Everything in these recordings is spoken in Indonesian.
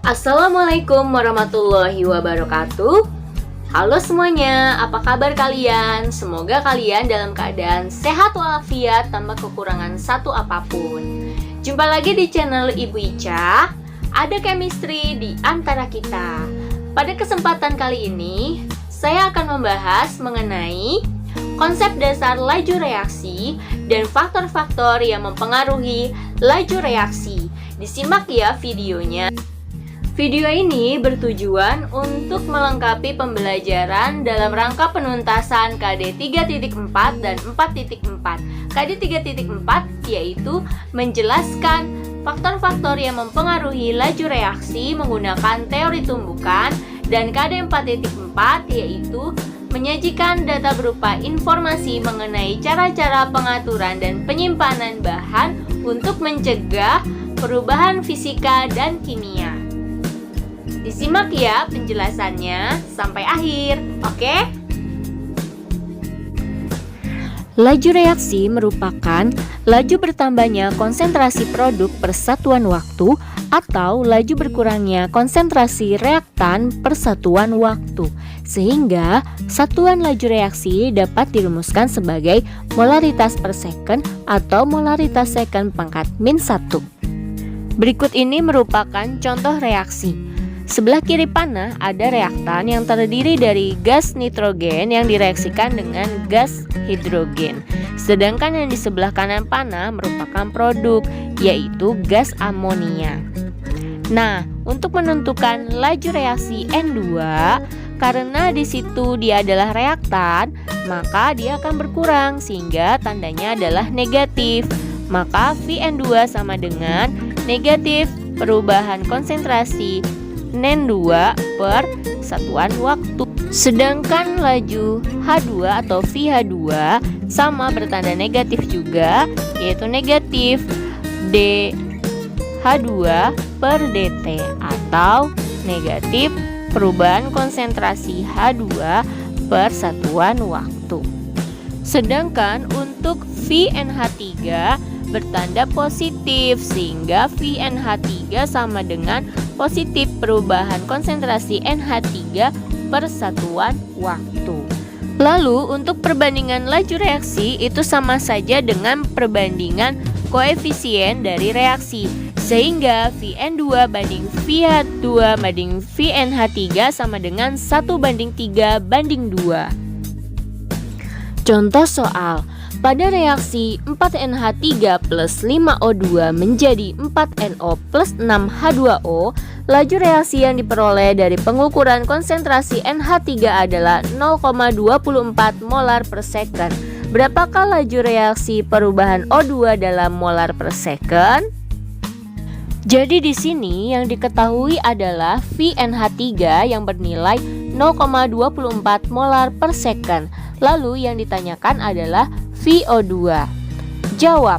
Assalamualaikum warahmatullahi wabarakatuh. Halo semuanya, apa kabar kalian? Semoga kalian dalam keadaan sehat walafiat tanpa kekurangan satu apapun. Jumpa lagi di channel Ibu Ica. Ada chemistry di antara kita. Pada kesempatan kali ini, saya akan membahas mengenai konsep dasar laju reaksi dan faktor-faktor yang mempengaruhi laju reaksi. Disimak ya videonya. Video ini bertujuan untuk melengkapi pembelajaran dalam rangka penuntasan KD 3.4 dan 4.4. KD 3.4 yaitu menjelaskan faktor-faktor yang mempengaruhi laju reaksi menggunakan teori tumbukan, dan KD 4.4 yaitu menyajikan data berupa informasi mengenai cara-cara pengaturan dan penyimpanan bahan untuk mencegah perubahan fisika dan kimia. Disimak ya penjelasannya sampai akhir, oke? Laju reaksi merupakan laju bertambahnya konsentrasi produk per satuan waktu atau laju berkurangnya konsentrasi reaktan per satuan waktu, sehingga satuan laju reaksi dapat dirumuskan sebagai molaritas per second atau molaritas second pangkat min 1. Berikut ini merupakan contoh reaksi. Sebelah kiri panah ada reaktan yang terdiri dari gas nitrogen yang direaksikan dengan gas hidrogen. Sedangkan yang di sebelah kanan panah merupakan produk, yaitu gas amonia. Nah, untuk menentukan laju reaksi N2, karena di situ dia adalah reaktan, maka dia akan berkurang sehingga tandanya adalah negatif. Maka VN2 sama dengan negatif perubahan konsentrasi N2 per satuan waktu. Sedangkan laju H2 atau VH2 sama bertanda negatif juga, yaitu negatif dH2 per dt atau negatif perubahan konsentrasi H2 per satuan waktu. Sedangkan untuk VNH3 bertanda positif sehingga VNH3 sama dengan positif perubahan konsentrasi NH3 per satuan waktu. Lalu untuk perbandingan laju reaksi itu sama saja dengan perbandingan koefisien dari reaksi, sehingga VN2 banding VH2 banding VNH3 sama dengan 1:3:2. Contoh soal. Pada reaksi 4NH3 plus 5O2 menjadi 4NO plus 6H2O, laju reaksi yang diperoleh dari pengukuran konsentrasi NH3 adalah 0,24 molar per second. Berapakah laju reaksi perubahan O2 dalam molar per second? Jadi di sini yang diketahui adalah VNH3 yang bernilai 0,24 molar per second. Lalu yang ditanyakan adalah VO2. Jawab.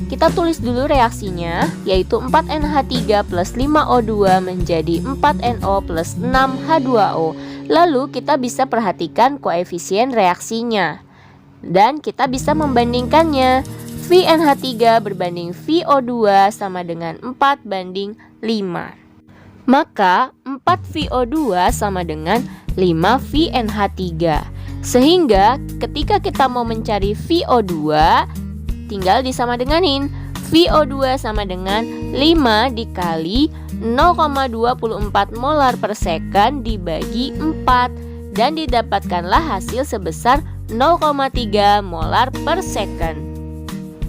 Kita tulis dulu reaksinya, yaitu 4NH3 plus 5O2 menjadi 4NO plus 6H2O. Lalu kita bisa perhatikan koefisien reaksinya, dan kita bisa membandingkannya. VNH3 berbanding VO2 sama dengan 4:5. Maka 4 VO2 sama dengan 5 VNH3. Sehingga ketika kita mau mencari VO2, tinggal disama denganin. VO2 sama dengan 5 dikali 0,24 molar per second dibagi 4, dan didapatkanlah hasil sebesar 0,3 molar per second.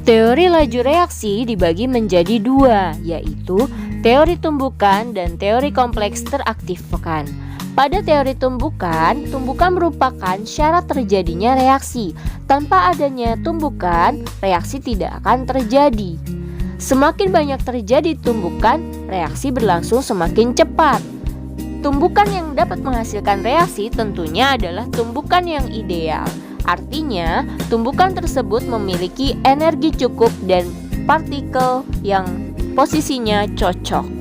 Teori laju reaksi dibagi menjadi dua, yaitu teori tumbukan dan teori kompleks teraktifkan. Pada teori tumbukan, tumbukan merupakan syarat terjadinya reaksi. Tanpa adanya tumbukan, reaksi tidak akan terjadi. Semakin banyak terjadi tumbukan, reaksi berlangsung semakin cepat. Tumbukan yang dapat menghasilkan reaksi tentunya adalah tumbukan yang ideal. Artinya, tumbukan tersebut memiliki energi cukup dan partikel yang posisinya cocok.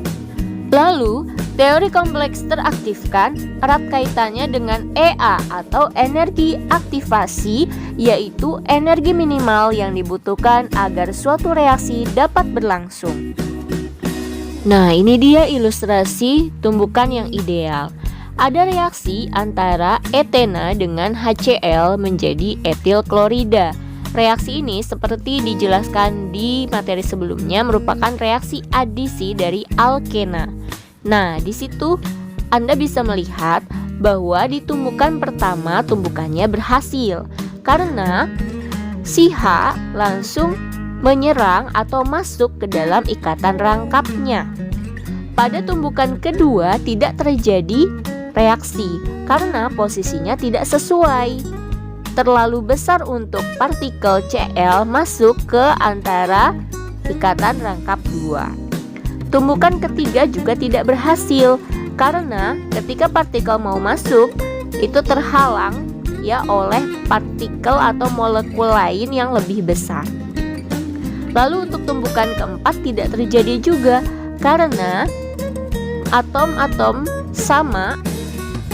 Lalu, teori kompleks teraktifkan erat kaitannya dengan EA atau energi aktivasi, yaitu energi minimal yang dibutuhkan agar suatu reaksi dapat berlangsung. Nah, ini dia ilustrasi tumbukan yang ideal. Ada reaksi antara etena dengan HCl menjadi etil klorida. Reaksi ini seperti dijelaskan di materi sebelumnya merupakan reaksi adisi dari alkena. Nah, di situ Anda bisa melihat bahwa di tumbukan pertama tumbukannya berhasil karena si H langsung menyerang atau masuk ke dalam ikatan rangkapnya. Pada tumbukan kedua tidak terjadi reaksi karena posisinya tidak sesuai. Terlalu besar untuk partikel Cl masuk ke antara ikatan rangkap dua. Tumbukan ketiga juga tidak berhasil karena ketika partikel mau masuk itu terhalang ya oleh partikel atau molekul lain yang lebih besar. Lalu untuk tumbukan keempat tidak terjadi juga karena atom-atom sama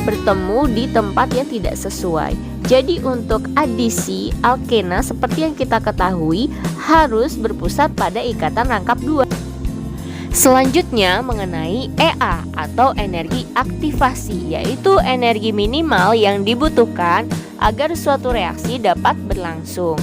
bertemu di tempat yang tidak sesuai. Jadi untuk adisi alkena seperti yang kita ketahui harus berpusat pada ikatan rangkap dua. Selanjutnya mengenai Ea atau energi aktivasi, yaitu energi minimal yang dibutuhkan agar suatu reaksi dapat berlangsung.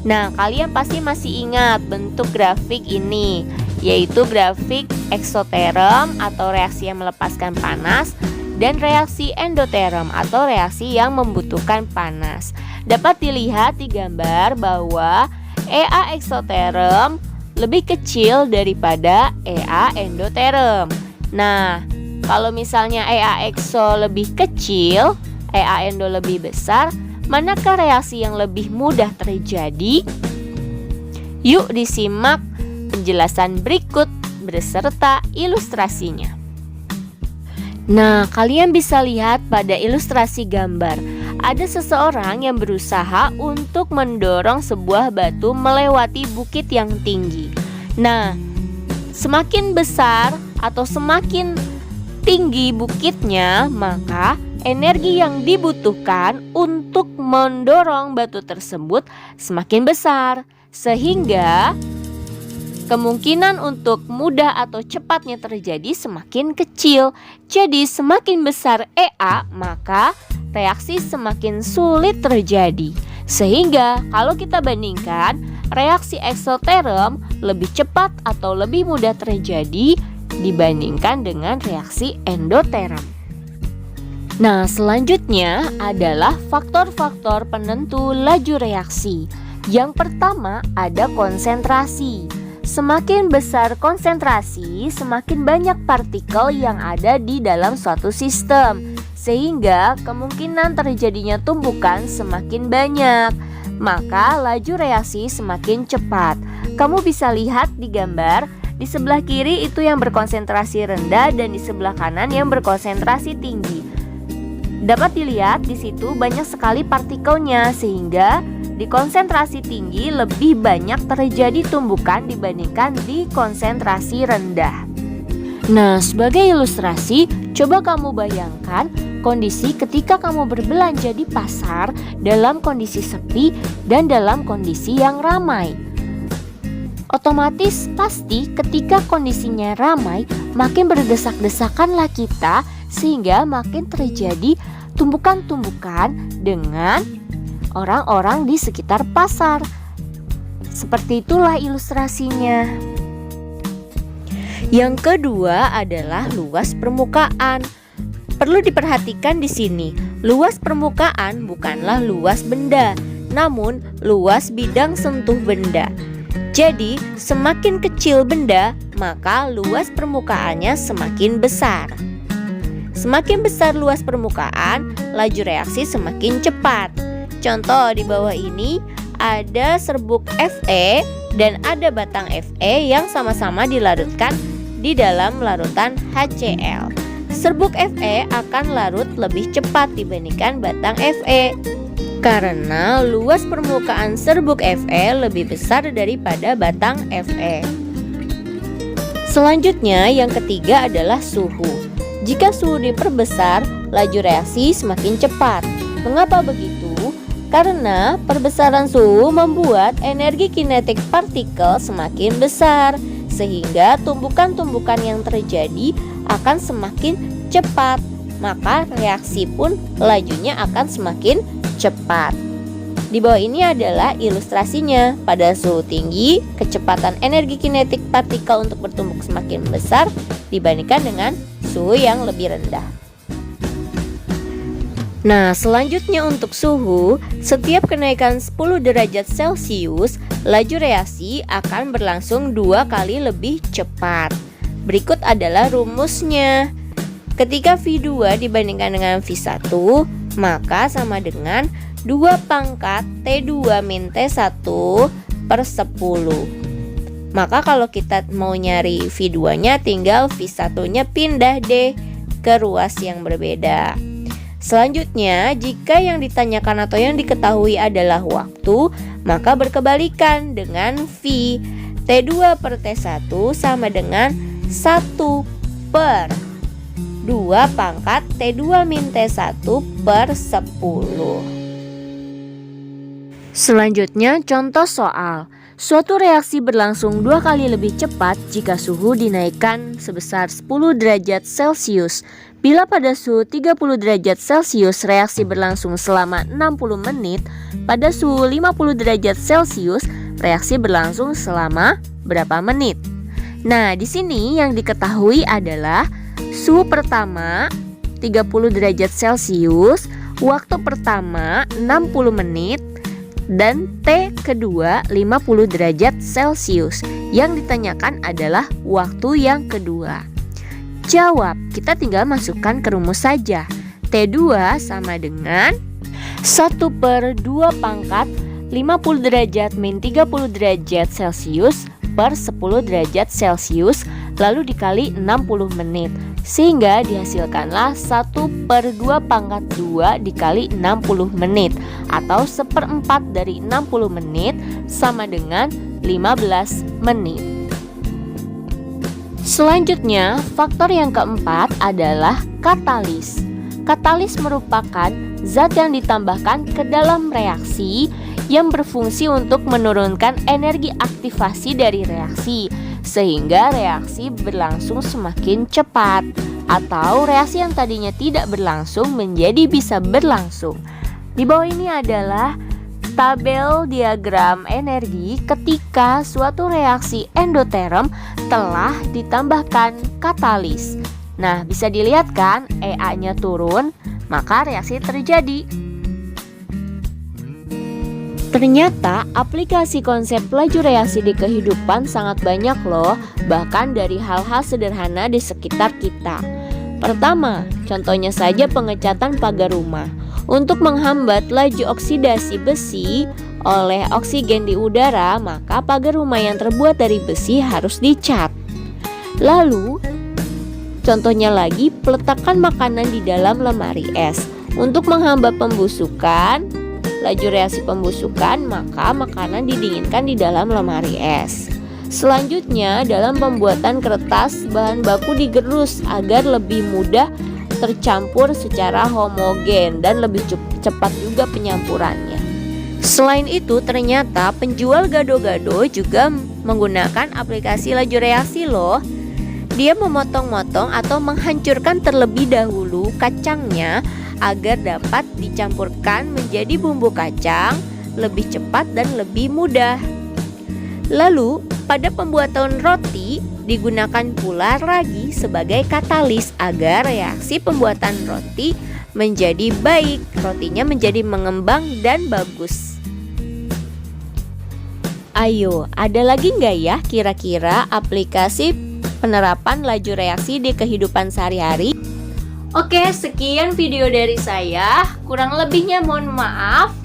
Nah, kalian pasti masih ingat bentuk grafik ini, yaitu grafik eksoterm atau reaksi yang melepaskan panas dan reaksi endoterm atau reaksi yang membutuhkan panas. Dapat dilihat di gambar bahwa Ea eksoterm lebih kecil daripada Ea endoterm. Nah, kalau misalnya Ea ekso lebih kecil, Ea endo lebih besar, manakah reaksi yang lebih mudah terjadi? Yuk disimak penjelasan berikut beserta ilustrasinya. Nah, kalian bisa lihat pada ilustrasi gambar, ada seseorang yang berusaha untuk mendorong sebuah batu melewati bukit yang tinggi. Nah, semakin besar atau semakin tinggi bukitnya, maka energi yang dibutuhkan untuk mendorong batu tersebut semakin besar, sehingga kemungkinan untuk mudah atau cepatnya terjadi semakin kecil. Jadi semakin besar Ea, maka reaksi semakin sulit terjadi. Sehingga kalau kita bandingkan, reaksi eksoterm lebih cepat atau lebih mudah terjadi dibandingkan dengan reaksi endoterm. Nah, selanjutnya adalah faktor-faktor penentu laju reaksi. Yang pertama ada konsentrasi. Semakin besar konsentrasi, semakin banyak partikel yang ada di dalam suatu sistem, sehingga kemungkinan terjadinya tumbukan semakin banyak. Maka laju reaksi semakin cepat. Kamu bisa lihat di gambar, di sebelah kiri itu yang berkonsentrasi rendah dan di sebelah kanan yang berkonsentrasi tinggi. Dapat dilihat di situ banyak sekali partikelnya, sehingga di konsentrasi tinggi lebih banyak terjadi tumbukan dibandingkan di konsentrasi rendah. Nah, sebagai ilustrasi, coba kamu bayangkan kondisi ketika kamu berbelanja di pasar dalam kondisi sepi dan dalam kondisi yang ramai. Otomatis pasti ketika kondisinya ramai, makin berdesak-desakanlah kita, sehingga makin terjadi tumbukan-tumbukan dengan orang-orang di sekitar pasar. Seperti itulah ilustrasinya. Yang kedua adalah luas permukaan. Perlu diperhatikan di sini, luas permukaan bukanlah luas benda, namun luas bidang sentuh benda. Jadi, semakin kecil benda, maka luas permukaannya semakin besar. Semakin besar luas permukaan, laju reaksi semakin cepat. Contoh di bawah ini ada serbuk Fe dan ada batang Fe yang sama-sama dilarutkan di dalam larutan HCl. Serbuk Fe akan larut lebih cepat dibandingkan batang Fe karena luas permukaan serbuk Fe lebih besar daripada batang Fe. Selanjutnya yang ketiga adalah suhu. Jika suhu diperbesar, laju reaksi semakin cepat. Mengapa begitu? Karena perbesaran suhu membuat energi kinetik partikel semakin besar, sehingga tumbukan-tumbukan yang terjadi akan semakin cepat. Maka reaksi pun lajunya akan semakin cepat. Di bawah ini adalah ilustrasinya. Pada suhu tinggi, kecepatan energi kinetik partikel untuk bertumbuk semakin besar dibandingkan dengan suhu yang lebih rendah. Nah, selanjutnya untuk suhu, setiap kenaikan 10 derajat Celcius, laju reaksi akan berlangsung 2 kali lebih cepat. Berikut adalah rumusnya. Ketika V2 dibandingkan dengan V1, maka sama dengan 2 pangkat T2 min T1 per 10. Maka kalau kita mau nyari V2 nya, tinggal V1 nya pindah deh ke ruas yang berbeda. Selanjutnya, jika yang ditanyakan atau yang diketahui adalah waktu, maka berkebalikan dengan V. T2 per T1 sama dengan 1 per 2 pangkat T2 min T1 per 10. Selanjutnya, contoh soal. Suatu reaksi berlangsung 2 kali lebih cepat jika suhu dinaikkan sebesar 10 derajat Celcius. Bila pada suhu 30 derajat Celcius reaksi berlangsung selama 60 menit, pada suhu 50 derajat Celcius reaksi berlangsung selama berapa menit? Nah, di sini yang diketahui adalah suhu pertama 30 derajat Celcius, waktu pertama 60 menit, dan T kedua 50 derajat Celcius. Yang ditanyakan adalah waktu yang kedua. Jawab, kita tinggal masukkan ke rumus saja. T2 sama dengan 1 per 2 pangkat 50 derajat min 30 derajat Celcius per 10 derajat Celcius, lalu dikali 60 menit. Sehingga dihasilkanlah 1 per 2 pangkat 2 dikali 60 menit, atau 1/4 dari 60 menit sama dengan 15 menit. Selanjutnya, faktor yang keempat adalah katalis. Katalis merupakan zat yang ditambahkan ke dalam reaksi yang berfungsi untuk menurunkan energi aktivasi dari reaksi, sehingga reaksi berlangsung semakin cepat, atau reaksi yang tadinya tidak berlangsung menjadi bisa berlangsung. Di bawah ini adalah tabel diagram energi ketika suatu reaksi endoterm telah ditambahkan katalis. Nah, bisa dilihat kan, EA-nya turun, maka reaksi terjadi. Ternyata aplikasi konsep laju reaksi di kehidupan sangat banyak loh, bahkan dari hal-hal sederhana di sekitar kita. Pertama, contohnya saja pengecatan pagar rumah. Untuk menghambat laju oksidasi besi oleh oksigen di udara, maka pagar rumah yang terbuat dari besi harus dicat. Lalu, contohnya lagi peletakan makanan di dalam lemari es. Untuk menghambat pembusukan, laju reaksi pembusukan, maka makanan didinginkan di dalam lemari es. Selanjutnya, dalam pembuatan kertas, bahan baku digerus agar lebih mudah tercampur secara homogen dan lebih cepat juga penyampurannya. Selain itu, ternyata penjual gado-gado juga menggunakan aplikasi laju reaksi loh. Dia memotong-motong atau menghancurkan terlebih dahulu kacangnya agar dapat dicampurkan menjadi bumbu kacang lebih cepat dan lebih mudah. Lalu, pada pembuatan roti digunakan pula ragi sebagai katalis agar reaksi pembuatan roti menjadi baik, rotinya menjadi mengembang dan bagus. Ayo, ada lagi nggak ya kira-kira aplikasi penerapan laju reaksi di kehidupan sehari-hari? Oke, sekian video dari saya. Kurang lebihnya mohon maaf.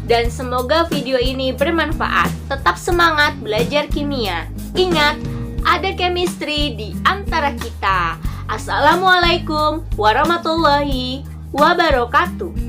Dan semoga video ini bermanfaat. Tetap semangat belajar kimia. Ingat, ada chemistry di antara kita. Assalamualaikum warahmatullahi wabarakatuh.